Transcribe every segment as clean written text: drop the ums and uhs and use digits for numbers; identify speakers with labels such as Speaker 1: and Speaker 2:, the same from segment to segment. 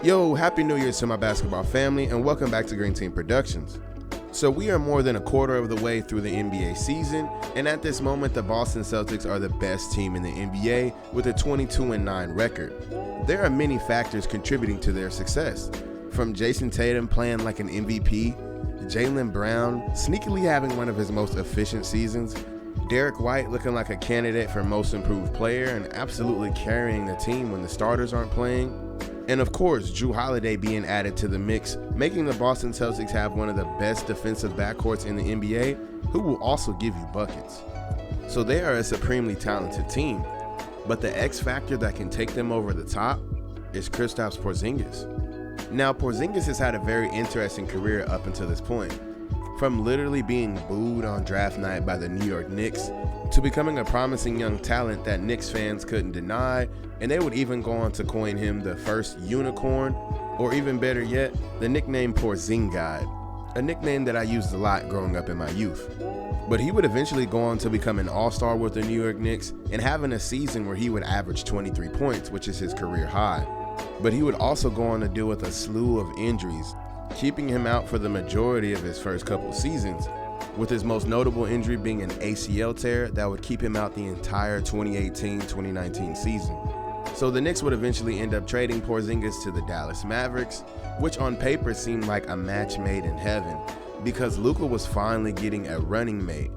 Speaker 1: Yo, Happy New Year to my basketball family and welcome back to Green Team Productions. So we are more than a quarter of the way through the NBA season, and at this moment the Boston Celtics are the best team in the NBA with a 22-9 record. There are many factors contributing to their success, from Jason Tatum playing like an MVP, Jaylen Brown sneakily having one of his most efficient seasons, Derek White looking like a candidate for most improved player and absolutely carrying the team when the starters aren't playing, and of course, Jrue Holiday being added to the mix, making the Boston Celtics have one of the best defensive backcourts in the NBA, who will also give you buckets. So they are a supremely talented team, but the X factor that can take them over the top is Kristaps Porziņģis. Now, Porzingis has had a very interesting career up until this point. From literally being booed on draft night by the New York Knicks to becoming a promising young talent that Knicks fans couldn't deny, and they would even go on to coin him the first unicorn, or even better yet, the nickname Porzingis, a nickname that I used a lot growing up in my youth. But he would eventually go on to become an all-star with the New York Knicks and having a season where he would average 23 points, which is his career high. But he would also go on to deal with a slew of injuries, keeping him out for the majority of his first couple seasons, with his most notable injury being an ACL tear that would keep him out the entire 2018-2019 season. So the Knicks would eventually end up trading Porzingis to the Dallas Mavericks, which on paper seemed like a match made in heaven, because Luka was finally getting a running mate.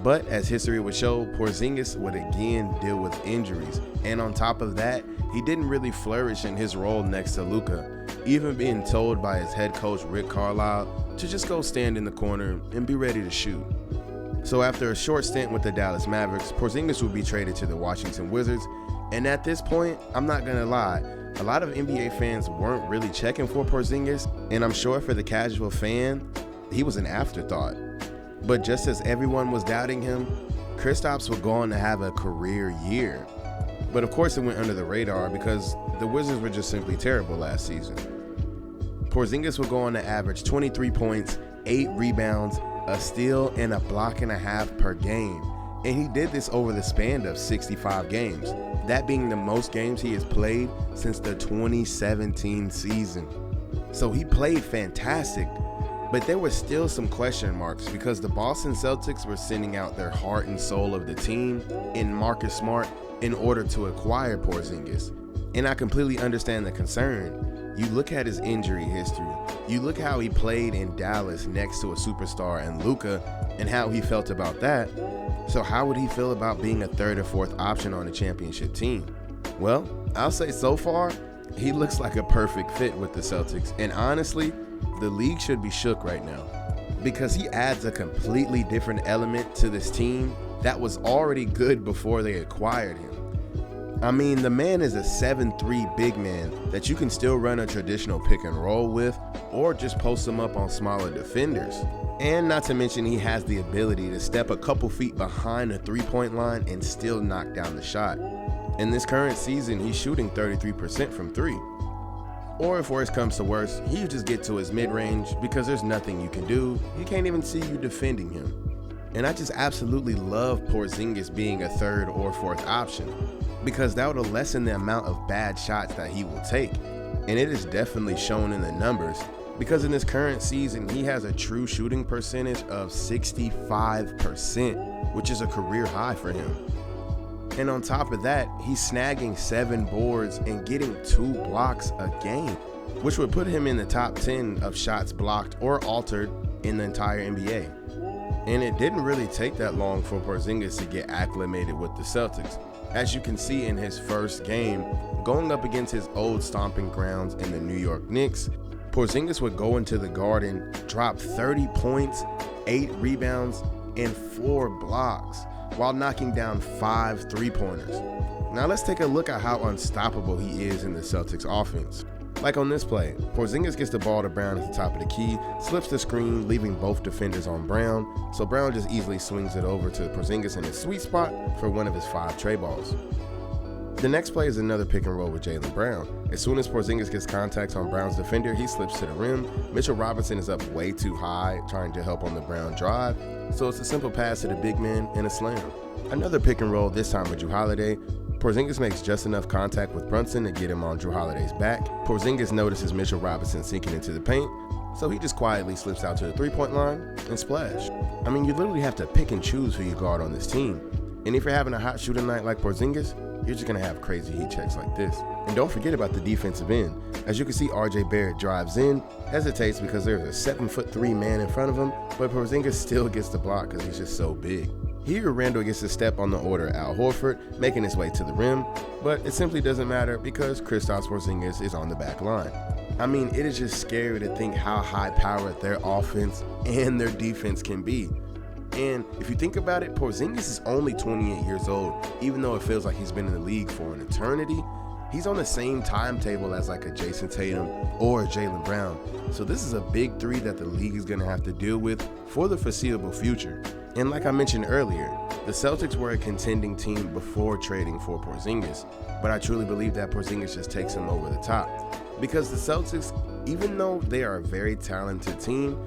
Speaker 1: But as history would show, Porzingis would again deal with injuries, and on top of that, he didn't really flourish in his role next to Luka, even being told by his head coach Rick Carlisle to just go stand in the corner and be ready to shoot. So after a short stint with the Dallas Mavericks, Porzingis would be traded to the Washington Wizards, and at this point, I'm not gonna lie, a lot of NBA fans weren't really checking for Porzingis, and I'm sure for the casual fan, he was an afterthought. But just as everyone was doubting him, Kristaps would go on to have a career year. But of course it went under the radar because the Wizards were just simply terrible last season. Porzingis would go on to average 23 points, 8 rebounds, a steal, and a block and a half per game. And he did this over the span of 65 games, that being the most games he has played since the 2017 season. So he played fantastic, but there were still some question marks because the Boston Celtics were sending out their heart and soul of the team in Marcus Smart in order to acquire Porzingis. And I completely understand the concern. You look at his injury history, you look how he played in Dallas next to a superstar and Luka and how he felt about that. So how would he feel about being a third or fourth option on a championship team? Well, I'll say so far, he looks like a perfect fit with the Celtics, and honestly, the league should be shook right now because he adds a completely different element to this team that was already good before they acquired him. I mean, the man is a 7'3" big man that you can still run a traditional pick and roll with or just post him up on smaller defenders. And not to mention he has the ability to step a couple feet behind the three-point line and still knock down the shot. In this current season, he's shooting 33% from three. Or if worse comes to worse, he'll just get to his mid-range because there's nothing you can do. He can't even see you defending him. And I just absolutely love Porzingis being a third or fourth option because that would lessen the amount of bad shots that he will take. And it is definitely shown in the numbers because in this current season, he has a true shooting percentage of 65%, which is a career high for him. And on top of that, he's snagging 7 boards and getting 2 blocks a game, which would put him in the top 10 of shots blocked or altered in the entire NBA. And it didn't really take that long for Porzingis to get acclimated with the Celtics. As you can see in his first game, going up against his old stomping grounds in the New York Knicks, Porzingis would go into the Garden, drop 30 points, 8 rebounds, and 4 blocks, while knocking down 5 three-pointers. Now let's take a look at how unstoppable he is in the Celtics offense. Like on this play, Porzingis gets the ball to Brown at the top of the key, slips the screen, leaving both defenders on Brown, so Brown just easily swings it over to Porzingis in his sweet spot for one of his 5 tray balls. The next play is another pick and roll with Jaylen Brown. As soon as Porzingis gets contact on Brown's defender, he slips to the rim. Mitchell Robinson is up way too high, trying to help on the Brown drive, so it's a simple pass to the big man and a slam. Another pick and roll, this time with Jrue Holiday. Porzingis makes just enough contact with Brunson to get him on Jrue Holiday's back. Porzingis notices Mitchell Robinson sinking into the paint, so he just quietly slips out to the three-point line and splash. I mean, you literally have to pick and choose who you guard on this team. And if you're having a hot shooting night like Porzingis, you're just going to have crazy heat checks like this. And don't forget about the defensive end. As you can see, RJ Barrett drives in, hesitates because there's a 7'3" man in front of him, but Porzingis still gets the block because he's just so big. Here, Randall gets a step on the order of Al Horford, making his way to the rim, but it simply doesn't matter because Kristaps Porziņģis is on the back line. I mean, it is just scary to think how high-powered their offense and their defense can be. And if you think about it, Porzingis is only 28 years old, even though it feels like he's been in the league for an eternity. He's on the same timetable as like a Jason Tatum or a Jaylen Brown. So this is a big three that the league is going to have to deal with for the foreseeable future. And like I mentioned earlier, the Celtics were a contending team before trading for Porzingis, but I truly believe that Porzingis just takes him over the top. Because the Celtics, even though they are a very talented team,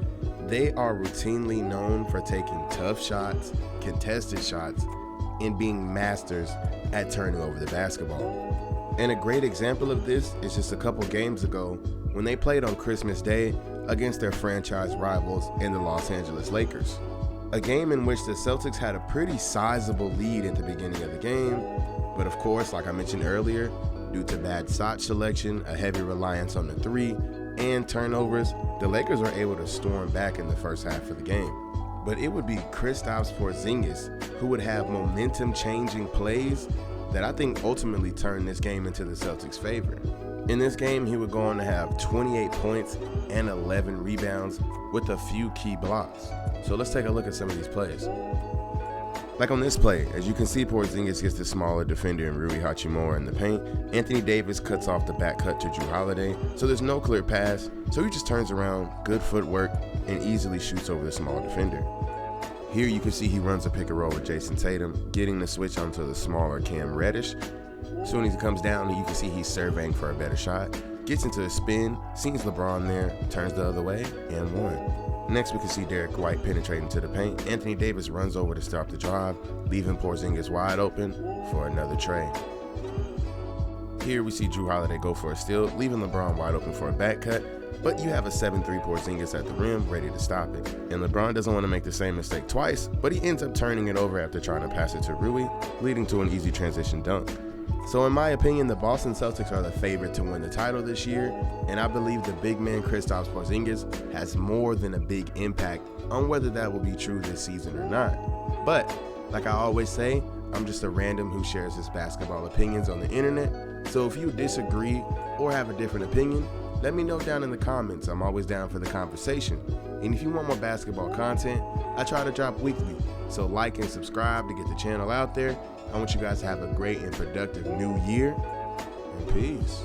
Speaker 1: they are routinely known for taking tough shots, contested shots, and being masters at turning over the basketball. And a great example of this is just a couple games ago when they played on Christmas Day against their franchise rivals in the Los Angeles Lakers. A game in which the Celtics had a pretty sizable lead at the beginning of the game, but of course, like I mentioned earlier, due to bad shot selection, a heavy reliance on the three, and turnovers, the Lakers were able to storm back in the first half of the game. But it would be Kristaps Porziņģis who would have momentum-changing plays that I think ultimately turned this game into the Celtics' favor. In this game, he would go on to have 28 points and 11 rebounds with a few key blocks. So let's take a look at some of these plays. Like on this play, as you can see, Porzingis gets the smaller defender in Rui Hachimura in the paint. Anthony Davis cuts off the back cut to Jrue Holiday, so there's no clear pass, so he just turns around, good footwork, and easily shoots over the small defender. Here you can see he runs a pick and roll with Jason Tatum, getting the switch onto the smaller Cam Reddish. As soon as he comes down, you can see he's surveying for a better shot, gets into a spin, sees LeBron there, turns the other way, and one. Next, we can see Derek White penetrating to the paint. Anthony Davis runs over to stop the drive, leaving Porzingis wide open for another tray. Here we see Jrue Holiday go for a steal, leaving LeBron wide open for a back cut, but you have a 7'3" Porzingis at the rim ready to stop it. And LeBron doesn't want to make the same mistake twice, but he ends up turning it over after trying to pass it to Rui, leading to an easy transition dunk. So in my opinion, the Boston Celtics are the favorite to win the title this year, and I believe the big man Kristaps Porziņģis has more than a big impact on whether that will be true this season or not. But, like I always say, I'm just a random who shares his basketball opinions on the internet, so if you disagree or have a different opinion, let me know down in the comments. I'm always down for the conversation. And if you want more basketball content, I try to drop weekly, so like and subscribe to get the channel out there. I want you guys to have a great and productive new year, and peace.